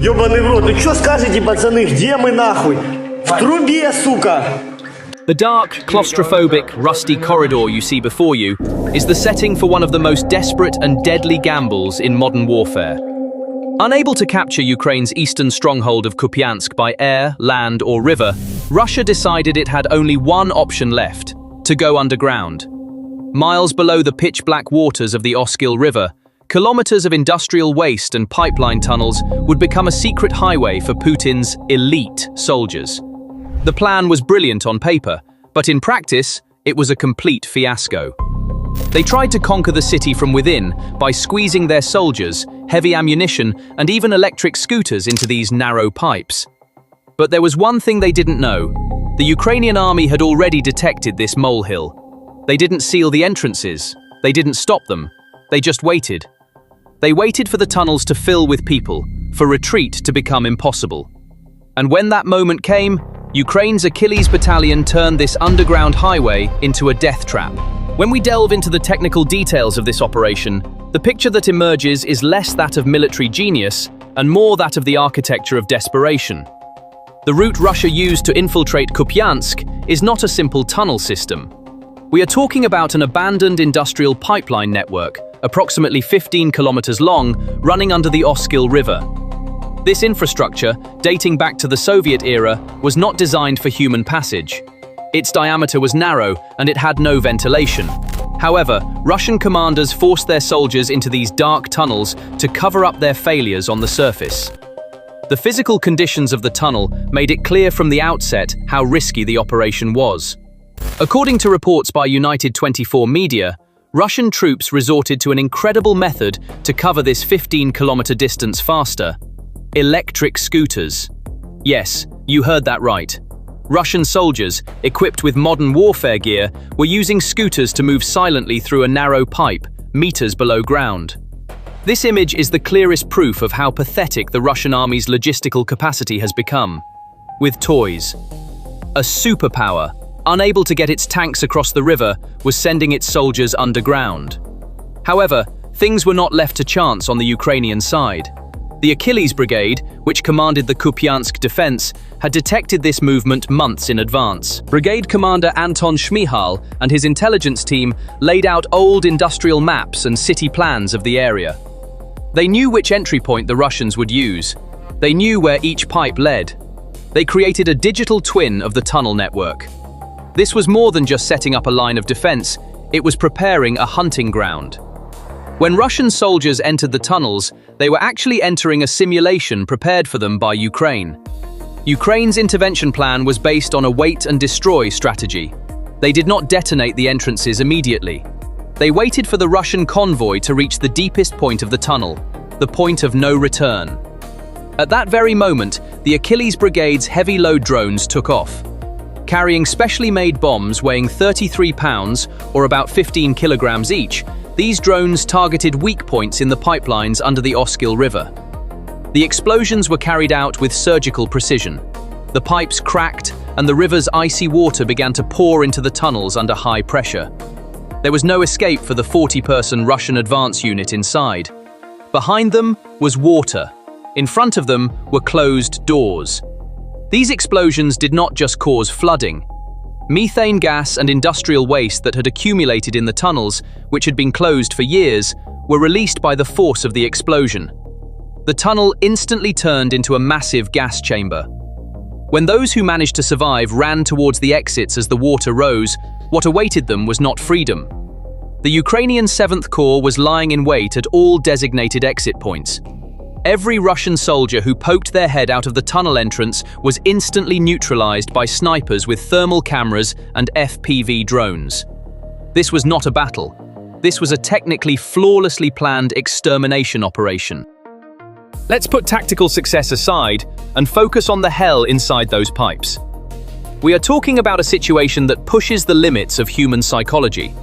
Ёбаный в рот, ну чё скажете, пацаны, где мы нахуй? В трубе, сука! The dark, claustrophobic, rusty corridor you see before you is the setting for one of the most desperate and deadly gambles in modern warfare. Unable to capture Ukraine's eastern stronghold of Kupyansk by air, land or river, Russia decided it had only one option left: to go underground. Miles below the pitch-black waters of the Oskil River, kilometres of industrial waste and pipeline tunnels would become a secret highway for Putin's elite soldiers. The plan was brilliant on paper, but in practice, it was a complete fiasco. They tried to conquer the city from within by squeezing their soldiers, heavy ammunition, and even electric scooters into these narrow pipes. But there was one thing they didn't know. The Ukrainian army had already detected this molehill. They didn't seal the entrances. They didn't stop them. They just waited. They waited for the tunnels to fill with people, for retreat to become impossible. And when that moment came, Ukraine's Achilles battalion turned this underground highway into a death trap. When we delve into the technical details of this operation, the picture that emerges is less that of military genius and more that of the architecture of desperation. The route Russia used to infiltrate Kupyansk is not a simple tunnel system. We are talking about an abandoned industrial pipeline network, approximately 15 kilometers long, running under the Oskil River. This infrastructure, dating back to the Soviet era, was not designed for human passage. Its diameter was narrow and it had no ventilation. However, Russian commanders forced their soldiers into these dark tunnels to cover up their failures on the surface. The physical conditions of the tunnel made it clear from the outset how risky the operation was. According to reports by United 24 Media, Russian troops resorted to an incredible method to cover this 15-kilometer distance faster: electric scooters. Yes, you heard that right. Russian soldiers, equipped with modern warfare gear, were using scooters to move silently through a narrow pipe, meters below ground. This image is the clearest proof of how pathetic the Russian army's logistical capacity has become. With toys. A superpower, unable to get its tanks across the river, was sending its soldiers underground. However, things were not left to chance on the Ukrainian side. The Achilles Brigade, which commanded the Kupyansk defense, had detected this movement months in advance. Brigade Commander Anton Shmihal and his intelligence team laid out old industrial maps and city plans of the area. They knew which entry point the Russians would use. They knew where each pipe led. They created a digital twin of the tunnel network. This was more than just setting up a line of defense, it was preparing a hunting ground. When Russian soldiers entered the tunnels, they were actually entering a simulation prepared for them by Ukraine. Ukraine's intervention plan was based on a wait and destroy strategy. They did not detonate the entrances immediately. They waited for the Russian convoy to reach the deepest point of the tunnel, the point of no return. At that very moment, the Achilles Brigade's heavy load drones took off. Carrying specially made bombs weighing 33 pounds, or about 15 kilograms each, these drones targeted weak points in the pipelines under the Oskil River. The explosions were carried out with surgical precision. The pipes cracked, and the river's icy water began to pour into the tunnels under high pressure. There was no escape for the 40-person Russian advance unit inside. Behind them was water. In front of them were closed doors. These explosions did not just cause flooding. Methane gas and industrial waste that had accumulated in the tunnels, which had been closed for years, were released by the force of the explosion. The tunnel instantly turned into a massive gas chamber. When those who managed to survive ran towards the exits as the water rose, what awaited them was not freedom. The Ukrainian 7th Corps was lying in wait at all designated exit points. Every Russian soldier who poked their head out of the tunnel entrance was instantly neutralized by snipers with thermal cameras and FPV drones. This was not a battle. This was a technically flawlessly planned extermination operation. Let's put tactical success aside and focus on the hell inside those pipes. We are talking about a situation that pushes the limits of human psychology.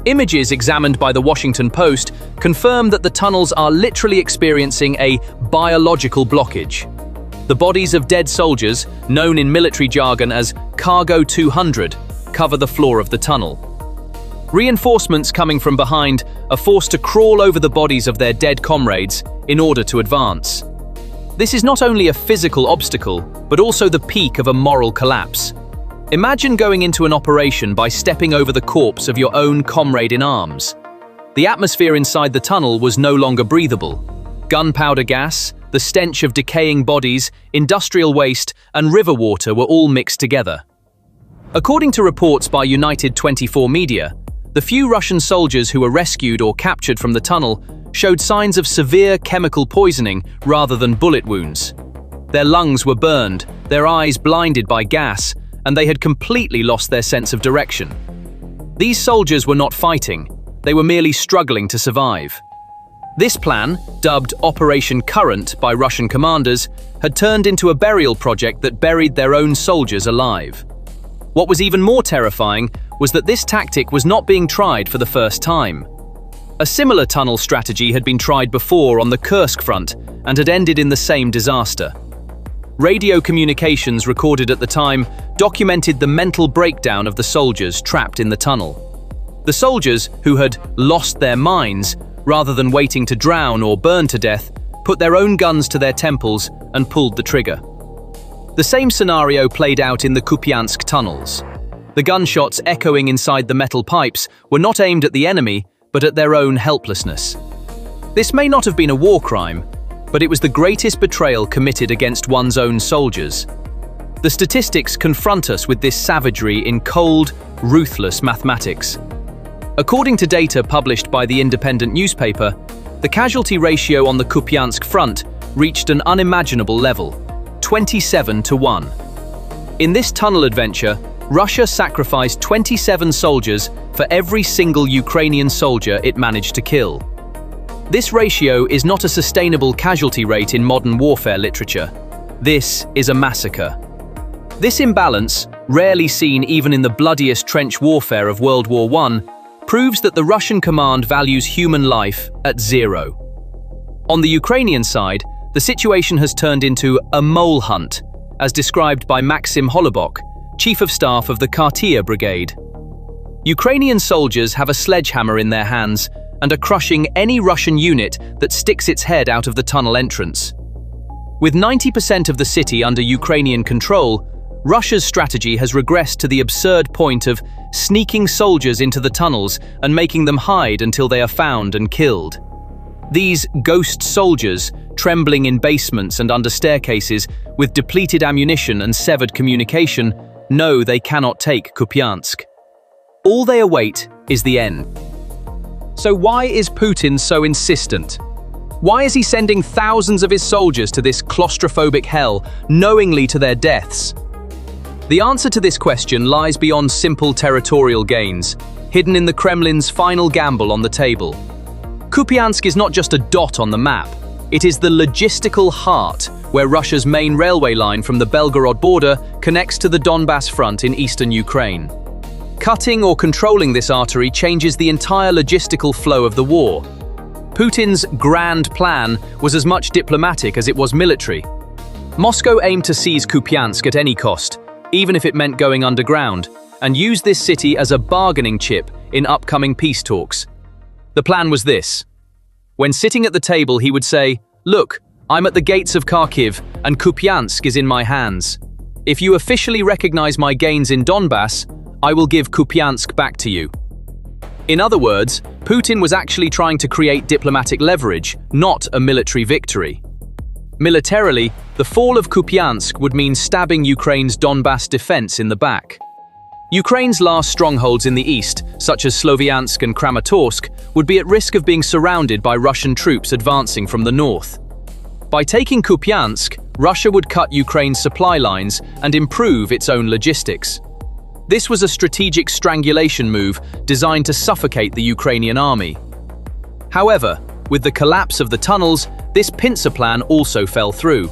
Images examined by the Washington Post confirm that the tunnels are literally experiencing a biological blockage. The bodies of dead soldiers, known in military jargon as Cargo 200, cover the floor of the tunnel. Reinforcements coming from behind are forced to crawl over the bodies of their dead comrades in order to advance. This is not only a physical obstacle, but also the peak of a moral collapse. Imagine going into an operation by stepping over the corpse of your own comrade in arms. The atmosphere inside the tunnel was no longer breathable. Gunpowder gas, the stench of decaying bodies, industrial waste, and river water were all mixed together. According to reports by United 24 Media, the few Russian soldiers who were rescued or captured from the tunnel showed signs of severe chemical poisoning rather than bullet wounds. Their lungs were burned, their eyes blinded by gas, and they had completely lost their sense of direction. These soldiers were not fighting, they were merely struggling to survive. This plan, dubbed Operation Current by Russian commanders, had turned into a burial project that buried their own soldiers alive. What was even more terrifying was that this tactic was not being tried for the first time. A similar tunnel strategy had been tried before on the Kursk front and had ended in the same disaster. Radio communications recorded at the time documented the mental breakdown of the soldiers trapped in the tunnel. The soldiers, who had lost their minds, rather than waiting to drown or burn to death, put their own guns to their temples and pulled the trigger. The same scenario played out in the Kupyansk tunnels. The gunshots echoing inside the metal pipes were not aimed at the enemy, but at their own helplessness. This may not have been a war crime, but it was the greatest betrayal committed against one's own soldiers. The statistics confront us with this savagery in cold, ruthless mathematics. According to data published by the independent newspaper, the casualty ratio on the Kupyansk front reached an unimaginable level, 27-1. In this tunnel adventure, Russia sacrificed 27 soldiers for every single Ukrainian soldier it managed to kill. This ratio is not a sustainable casualty rate in modern warfare literature. This is a massacre. This imbalance, rarely seen even in the bloodiest trench warfare of World War I, proves that the Russian command values human life at zero. On the Ukrainian side, the situation has turned into a mole hunt, as described by Maxim Holubok, Chief of Staff of the Katyr Brigade. Ukrainian soldiers have a sledgehammer in their hands and are crushing any Russian unit that sticks its head out of the tunnel entrance. With 90% of the city under Ukrainian control, Russia's strategy has regressed to the absurd point of sneaking soldiers into the tunnels and making them hide until they are found and killed. These ghost soldiers, trembling in basements and under staircases with depleted ammunition and severed communication, know they cannot take Kupyansk. All they await is the end. So why is Putin so insistent? Why is he sending thousands of his soldiers to this claustrophobic hell, knowingly to their deaths? The answer to this question lies beyond simple territorial gains, hidden in the Kremlin's final gamble on the table. Kupyansk is not just a dot on the map, it is the logistical heart where Russia's main railway line from the Belgorod border connects to the Donbass front in eastern Ukraine. Cutting or controlling this artery changes the entire logistical flow of the war. Putin's grand plan was as much diplomatic as it was military. Moscow aimed to seize Kupyansk at any cost, even if it meant going underground, and use this city as a bargaining chip in upcoming peace talks. The plan was this. When sitting at the table, he would say, "Look, I'm at the gates of Kharkiv, and Kupyansk is in my hands. If you officially recognize my gains in Donbass, I will give Kupyansk back to you." In other words, Putin was actually trying to create diplomatic leverage, not a military victory. Militarily, the fall of Kupyansk would mean stabbing Ukraine's Donbass defense in the back. Ukraine's last strongholds in the east, such as Sloviansk and Kramatorsk, would be at risk of being surrounded by Russian troops advancing from the north. By taking Kupyansk, Russia would cut Ukraine's supply lines and improve its own logistics. This was a strategic strangulation move designed to suffocate the Ukrainian army. However, with the collapse of the tunnels, this pincer plan also fell through.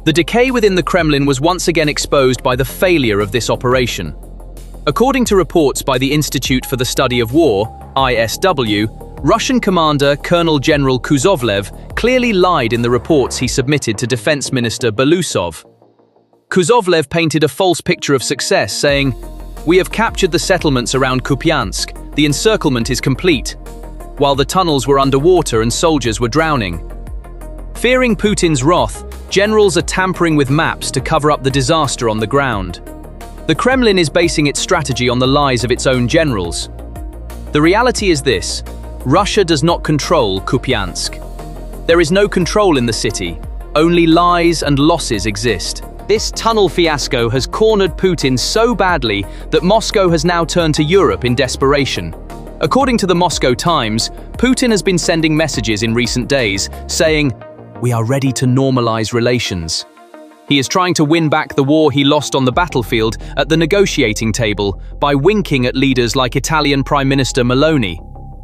The decay within the Kremlin was once again exposed by the failure of this operation. According to reports by the Institute for the Study of War, ISW, Russian commander Colonel General Kuzovlev clearly lied in the reports he submitted to Defense Minister Belousov. Kuzovlev painted a false picture of success, saying, "We have captured the settlements around Kupyansk, the encirclement is complete," while the tunnels were underwater and soldiers were drowning. Fearing Putin's wrath, Generals are tampering with maps to cover up the disaster on the ground. The Kremlin is basing its strategy on the lies of its own generals. The reality is this: Russia does not control Kupyansk. There is no control in the city. Only lies and losses exist. This tunnel fiasco has cornered Putin so badly that Moscow has now turned to Europe in desperation. According to the Moscow Times, Putin has been sending messages in recent days saying, "We are ready to normalize relations." He is trying to win back the war he lost on the battlefield at the negotiating table by winking at leaders like Italian Prime Minister Meloni.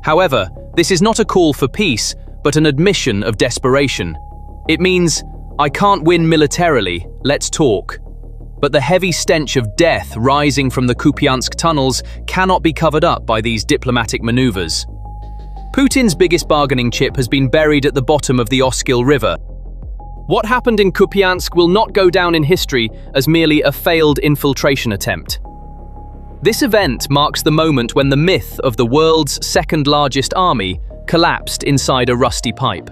However, this is not a call for peace, but an admission of desperation. It means, "I can't win militarily, let's talk." But the heavy stench of death rising from the Kupyansk tunnels cannot be covered up by these diplomatic maneuvers. Putin's biggest bargaining chip has been buried at the bottom of the Oskil River. What happened in Kupyansk will not go down in history as merely a failed infiltration attempt. This event marks the moment when the myth of the world's second-largest army collapsed inside a rusty pipe.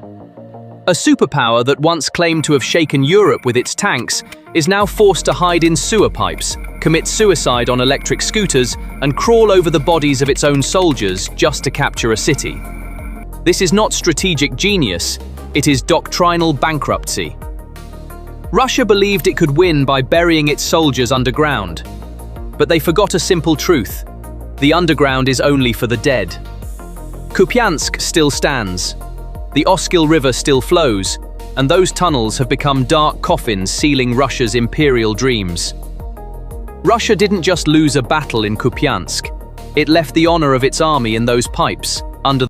A superpower that once claimed to have shaken Europe with its tanks is now forced to hide in sewer pipes, commit suicide on electric scooters, and crawl over the bodies of its own soldiers just to capture a city. This is not strategic genius, it is doctrinal bankruptcy. Russia believed it could win by burying its soldiers underground. But they forgot a simple truth: the underground is only for the dead. Kupyansk still stands. The Oskil River still flows, and those tunnels have become dark coffins sealing Russia's imperial dreams. Russia didn't just lose a battle in Kupyansk, it left the honor of its army in those pipes, under